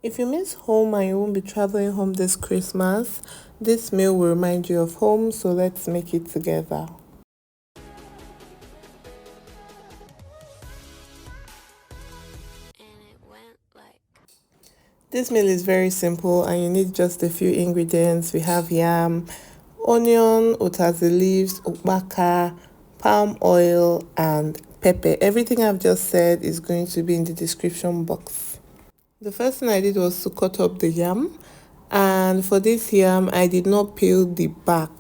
If you miss home and you won't be traveling home this Christmas, this meal will remind you of home, so let's make it together. This meal is very simple and you need just a few ingredients. We have yam, onion, utazi leaves, ukpaka, palm oil, and pepper. Everything I've just said is going to be in the description box. The first thing I did was to cut up the yam, and for this yam I did not peel the back.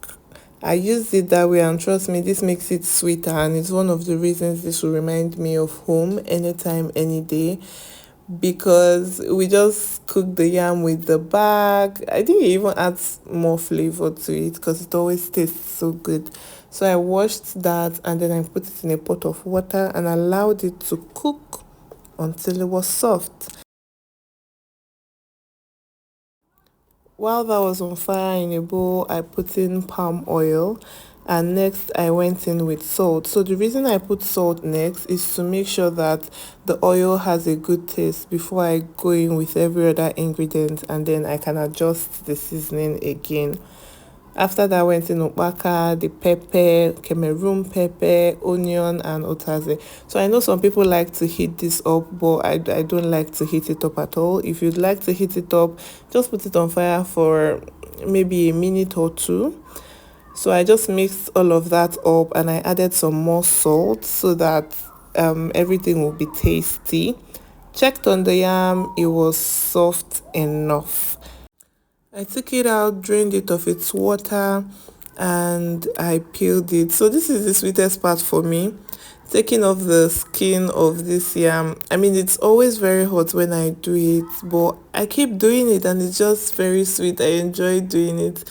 I used it that way, and trust me, this makes it sweeter, and it's one of the reasons this will remind me of home anytime, any day, because we just cook the yam with the back. I think it even adds more flavor to it because it always tastes so good. So I washed that and then I put it in a pot of water and allowed it to cook until it was soft. While that was on fire in a bowl, I put in palm oil, and next I went in with salt. So the reason I put salt next is to make sure that the oil has a good taste before I go in with every other ingredient, and then I can adjust the seasoning again. After that, I went in Ukpaka, the pepper, Cameroon pepper, onion, and Utazi. So I know some people like to heat this up, but I don't like to heat it up at all. If you'd like to heat it up, just put it on fire for maybe a minute or two. So I just mixed all of that up and I added some more salt so that everything will be tasty. Checked on the yam, it was soft enough. I took it out, drained it of its water, and I peeled it. So this is the sweetest part for me, taking off the skin of this yam. I mean, it's always very hot when I do it, but I keep doing it and it's just very sweet. I enjoy doing it.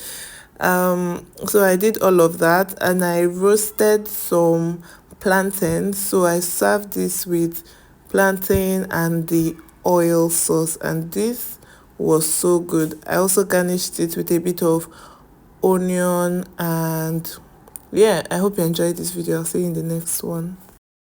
So I did all of that and I roasted some plantain. So I served this with plantain and the oil sauce, and this was so good. I also garnished it with a bit of onion, and yeah, I hope you enjoyed this video. I'll see you in the next one.